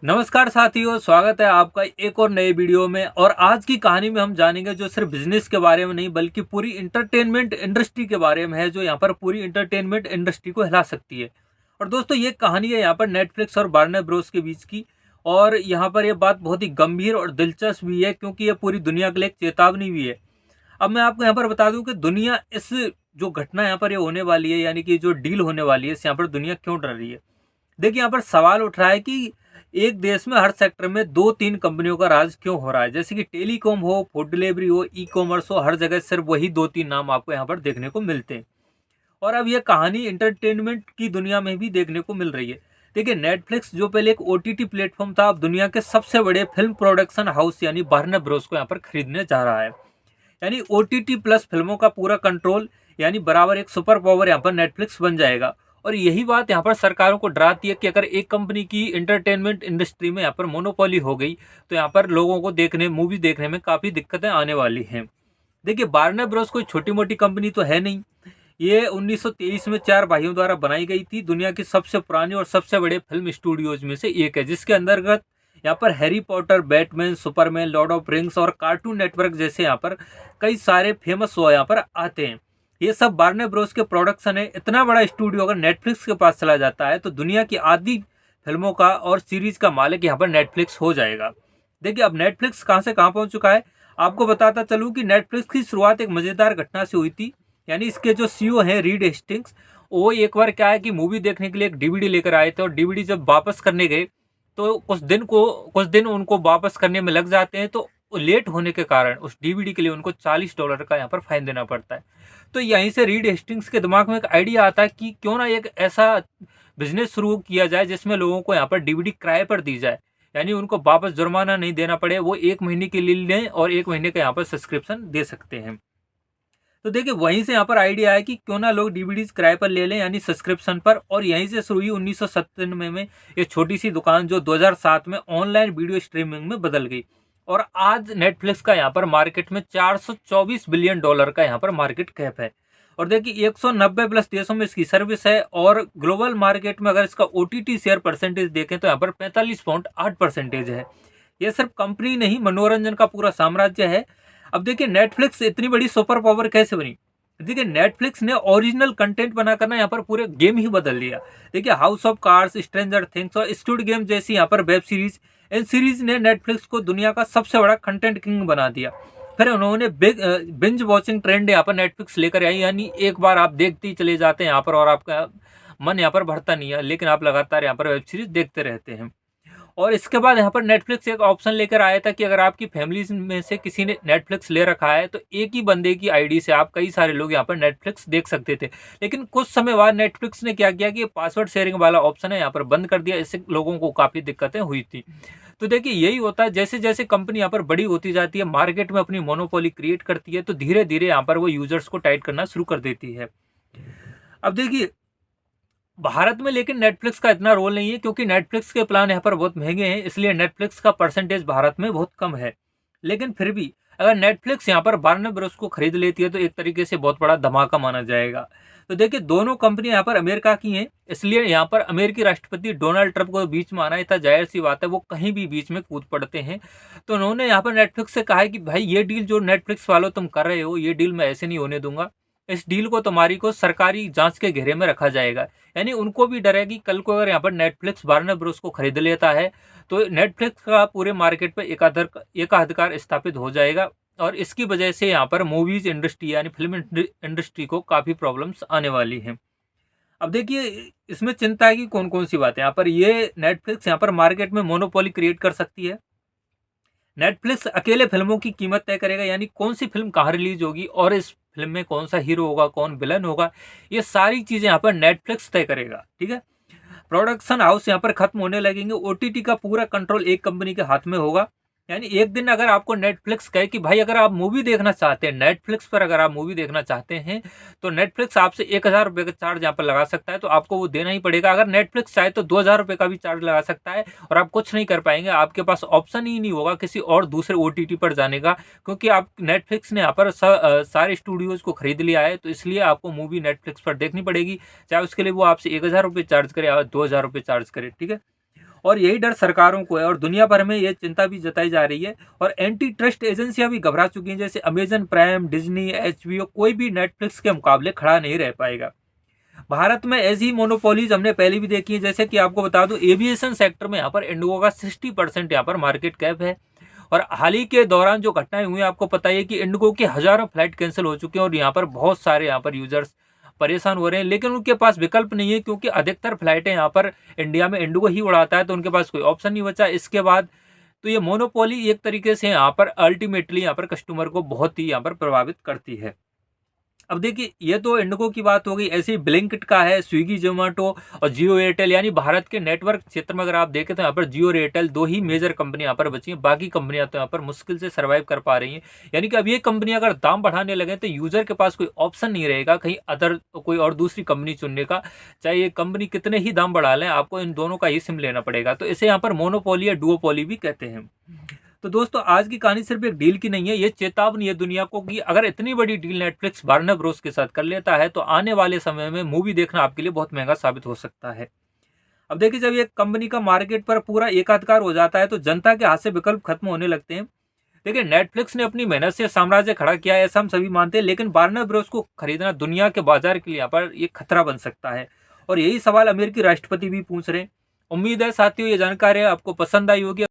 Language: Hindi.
नमस्कार साथियों, स्वागत है आपका एक और नए वीडियो में। और आज की कहानी में हम जानेंगे जो सिर्फ बिजनेस के बारे में नहीं बल्कि पूरी इंटरटेनमेंट इंडस्ट्री के बारे में है, जो यहाँ पर पूरी इंटरटेनमेंट इंडस्ट्री को हिला सकती है। और दोस्तों, ये कहानी है यहाँ पर नेटफ्लिक्स और वार्नर ब्रोस के बीच की। और यहाँ पर ये बात बहुत ही गंभीर और दिलचस्प भी है, क्योंकि ये पूरी दुनिया के लिए एक चेतावनी भी है। अब मैं आपको यहाँ पर बता दूं कि दुनिया इस जो घटना यहाँ पर ये होने वाली है, यानी कि जो डील होने वाली है, इस यहाँ पर दुनिया क्यों डर रही है। देखिए, यहाँ पर सवाल उठ रहा है कि एक देश में हर सेक्टर में दो तीन कंपनियों का राज क्यों हो रहा है। जैसे कि टेलीकॉम हो, फूड डिलीवरी हो, ई कॉमर्स हो, हर जगह सिर्फ वही दो तीन नाम आपको यहाँ पर देखने को मिलते हैं। और अब ये कहानी इंटरटेनमेंट की दुनिया में भी देखने को मिल रही है। देखिए, नेटफ्लिक्स जो पहले एक ओटीटी प्लेटफॉर्म था, अब दुनिया के सबसे बड़े फिल्म प्रोडक्शन हाउस यानी वार्नर ब्रोस को यहाँ पर खरीदने जा रहा है। यानी ओटीटी प्लस फिल्मों का पूरा कंट्रोल, यानी बराबर एक सुपर पावर यहाँ पर नेटफ्लिक्स बन जाएगा। और यही बात यहाँ पर सरकारों को डराती है कि अगर एक कंपनी की इंटरटेनमेंट इंडस्ट्री में यहाँ पर मोनोपोली हो गई तो यहाँ पर लोगों को देखने मूवी देखने में काफ़ी दिक्कतें आने वाली हैं। देखिए, वार्नर ब्रोस कोई छोटी मोटी कंपनी तो है नहीं। ये 1923 में चार भाइयों द्वारा बनाई गई थी। दुनिया की सबसे पुरानी और सबसे बड़े फिल्म स्टूडियोज में से एक है, जिसके अंतर्गत यहाँ पर Harry Potter, Batman, Superman, Lord of rings और कार्टून नेटवर्क जैसे यहाँ पर कई सारे फेमस शो यहाँ पर आते हैं। ये सब वार्नर ब्रोस के प्रोडक्शन है। इतना बड़ा स्टूडियो अगर नेटफ्लिक्स के पास चला जाता है तो दुनिया की आधी फिल्मों का और सीरीज का मालिक यहाँ पर नेटफ्लिक्स हो जाएगा। देखिए, अब नेटफ्लिक्स कहाँ से कहाँ पहुँच चुका है, आपको बताता चलूँ कि नेटफ्लिक्स की शुरुआत एक मज़ेदार घटना से हुई थी। यानी इसके जो सीईओ हैं रीड हेस्टिंग्स, वो एक बार क्या है कि मूवी देखने के लिए एक डीवीडी लेकर आए थे, और डीवीडी जब वापस करने गए तो कुछ दिन उनको वापस करने में लग जाते हैं। तो लेट होने के कारण उस डीवीडी के लिए उनको $40 का यहाँ पर फाइन देना पड़ता है। तो यहीं से रीड हेस्टिंग्स के दिमाग में एक आइडिया आता है कि क्यों ना एक ऐसा बिजनेस शुरू किया जाए जिसमें लोगों को यहाँ पर डीवीडी किराए पर दी जाए, यानी उनको वापस जुर्माना नहीं देना पड़े, वो 1 महीने के लिए लें और 1 महीने का यहाँ पर सब्सक्रिप्शन दे सकते हैं। तो देखिए, वहीं से यहाँ पर आइडिया है कि क्यों ना लोग डीवीडीज किराए पर ले लें, यानी सब्सक्रिप्शन पर। और यहीं से शुरू हुई 1997 में एक छोटी सी दुकान, जो 2007 में ऑनलाइन वीडियो स्ट्रीमिंग में बदल गई। और आज नेटफ्लिक्स का यहाँ पर मार्केट में $424 बिलियन का यहाँ पर मार्केट कैप है। और देखिए, 190 प्लस देशों में इसकी सर्विस है। और ग्लोबल मार्केट में अगर इसका ओटीटी शेयर परसेंटेज देखें तो यहाँ पर 45.8% है। ये सिर्फ कंपनी नहीं, मनोरंजन का पूरा साम्राज्य है। अब देखिए, नेटफ्लिक्स इतनी बड़ी सुपर पावर कैसे बनी। देखिए, नेटफ्लिक्स ने ओरिजिनल कंटेंट बनाकर ना यहाँ पर पूरे गेम ही बदल दिया। देखिए, house of cards, stranger things और स्क्विड गेम जैसी यहाँ पर वेब सीरीज, इन सीरीज ने नेटफ्लिक्स को दुनिया का सबसे बड़ा कंटेंट किंग बना दिया। फिर उन्होंने बिंज वॉचिंग ट्रेंड यहाँ पर नेटफ्लिक्स लेकर आई, यानी एक बार आप देखते ही चले जाते हैं यहाँ पर और आपका मन यहाँ पर भरता नहीं है, लेकिन आप लगातार यहाँ पर वेब सीरीज देखते रहते हैं। और इसके बाद यहाँ पर नेटफ्लिक्स एक ऑप्शन लेकर आया था कि अगर आपकी फैमिली में से किसी ने नेटफ्लिक्स ले रखा है तो एक ही बंदे की आईडी से आप कई सारे लोग यहाँ पर नेटफ्लिक्स देख सकते थे। लेकिन कुछ समय बाद नेटफ्लिक्स ने क्या किया कि पासवर्ड शेयरिंग वाला ऑप्शन है यहाँ पर बंद कर दिया। इससे लोगों को काफ़ी दिक्कतें हुई थी। तो देखिए, यही होता है, जैसे जैसे कंपनी यहाँ पर बड़ी होती जाती है, मार्केट में अपनी मोनोपोली क्रिएट करती है, तो धीरे धीरे यहाँ पर वो यूजर्स को टाइट करना शुरू कर देती है। अब देखिए, भारत में लेकिन नेटफ्लिक्स का इतना रोल नहीं है, क्योंकि नेटफ्लिक्स के प्लान यहाँ पर बहुत महंगे हैं, इसलिए नेटफ्लिक्स का परसेंटेज भारत में बहुत कम है। लेकिन फिर भी अगर नेटफ्लिक्स यहाँ पर वार्नर ब्रदर्स को खरीद लेती है तो एक तरीके से बहुत बड़ा धमाका माना जाएगा। तो देखिए, दोनों कंपनियां यहाँ पर अमेरिका की हैं, इसलिए यहाँ पर अमेरिकी राष्ट्रपति डोनाल्ड ट्रंप को बीच में आना ही था। जाहिर सी बात है, वो कहीं भी बीच में कूद पड़ते हैं। तो उन्होंने यहाँ पर नेटफ्लिक्स से कहा है कि भाई, ये डील जो नेटफ्लिक्स वालों तुम कर रहे हो, ये डील मैं ऐसे नहीं होने दूंगा। इस डील को तुम्हारी को सरकारी जांच के घेरे में रखा जाएगा। यानी उनको भी डर है कि कल को अगर यहाँ पर नेटफ्लिक्स वार्नर ब्रोस को खरीद लेता है तो नेटफ्लिक्स का पूरे मार्केट पर एकाधिकार स्थापित हो जाएगा। और इसकी वजह से यहाँ पर मूवीज इंडस्ट्री यानी फिल्म इंडस्ट्री को काफ़ी प्रॉब्लम्स आने वाली हैं। अब देखिए, इसमें चिंता है कि कौन कौन सी बातें यहाँ पर ये नेटफ्लिक्स यहाँ पर मार्केट में मोनोपोली क्रिएट कर सकती है। नेटफ्लिक्स अकेले फिल्मों की कीमत तय करेगा, यानी कौन सी फिल्म कहाँ रिलीज होगी और इस फिल्म में कौन सा हीरो होगा, कौन विलन होगा, ये सारी चीज़ें यहाँ पर नेटफ्लिक्स तय करेगा। ठीक है, प्रोडक्शन हाउस यहाँ पर खत्म होने लगेंगे। ओटीटी का पूरा कंट्रोल एक कंपनी के हाथ में होगा। यानी एक दिन अगर आपको नेटफ्लिक्स कहे कि भाई, अगर आप मूवी देखना चाहते हैं नेटफ्लिक्स पर, अगर आप मूवी देखना चाहते हैं तो नेटफ्लिक्स आपसे $1000 का चार्ज यहाँ पर लगा सकता है, तो आपको वो देना ही पड़ेगा। अगर नेटफ्लिक्स चाहे तो $2000 का भी चार्ज लगा सकता है और आप कुछ नहीं कर पाएंगे। आपके पास ऑप्शन ही नहीं होगा किसी और दूसरे ओटीटी पर जाने का, क्योंकि आप नेटफ्लिक्स ने यहाँ पर सारे स्टूडियोज को खरीद लिया है। तो इसलिए आपको मूवी नेटफ्लिक्स पर देखनी पड़ेगी, चाहे उसके लिए वो आपसे $1000 चार्ज करे या $2000 चार्ज करे। ठीक है, और यही डर सरकारों को है और दुनिया भर में ये चिंता भी जताई जा रही है और एंटी ट्रस्ट एजेंसियां भी घबरा चुकी हैं। जैसे अमेजन प्राइम, डिज्नी, HBO, कोई भी नेटफ्लिक्स के मुकाबले खड़ा नहीं रह पाएगा। भारत में ऐसी मोनोपोलीज हमने पहले भी देखी है। जैसे कि आपको बता दूं, एविएशन सेक्टर में यहाँ पर इंडिगो का 60% यहाँ पर मार्केट कैप है। और हाल ही के दौरान जो घटनाएं हुई, आपको पता है कि इंडिगो की हजारों फ्लाइट कैंसिल हो चुकी हैं और यहाँ पर बहुत सारे यहाँ पर यूजर्स परेशान हो रहे हैं। लेकिन उनके पास विकल्प नहीं है, क्योंकि अधिकतर फ्लाइटें यहाँ पर इंडिया में इंडिगो ही उड़ाता है, तो उनके पास कोई ऑप्शन नहीं बचा इसके बाद। तो ये मोनोपोली एक तरीके से यहाँ पर अल्टीमेटली यहाँ पर कस्टमर को बहुत ही यहाँ पर प्रभावित करती है। अब देखिए, ये तो इंडिगो की बात हो गई। ऐसे ही ब्लिंकिट का है, स्विगी, जोमेटो और जियो एयरटेल, यानी भारत के नेटवर्क क्षेत्र में अगर आप देखें तो यहाँ पर जियो और एयरटेल दो ही मेजर कंपनी यहाँ पर बची हैं। बाकी कंपनियां तो यहाँ पर मुश्किल से सर्वाइव कर पा रही हैं। यानी कि अब ये कंपनी अगर दाम बढ़ाने लगे तो यूजर के पास कोई ऑप्शन नहीं रहेगा कहीं अदर कोई और दूसरी कंपनी चुनने का। चाहे ये कंपनी कितने ही दाम बढ़ा लें, आपको इन दोनों का ही सिम लेना पड़ेगा। तो इसे यहाँ पर मोनोपोली या डुओपोली भी कहते हैं। तो दोस्तों, आज की कहानी सिर्फ एक डील की नहीं है, ये चेतावनी है दुनिया को कि अगर इतनी बड़ी डील नेटफ्लिक्स वार्नर ब्रोस के साथ कर लेता है तो आने वाले समय में मूवी देखना आपके लिए बहुत महंगा साबित हो सकता है। अब देखिए, जब एक कंपनी का मार्केट पर पूरा एकाधिकार हो जाता है तो जनता के हाथ से विकल्प खत्म होने लगते हैं। देखिए, नेटफ्लिक्स ने अपनी मेहनत से साम्राज्य खड़ा किया है, ऐसा हम सभी मानते हैं, लेकिन वार्नर ब्रोस को खरीदना दुनिया के बाजार के लिए यहाँ पर ये खतरा बन सकता है। और यही सवाल अमेरिकी राष्ट्रपति भी पूछ रहे हैं। उम्मीद है साथियों, ये जानकारी आपको पसंद आई होगी।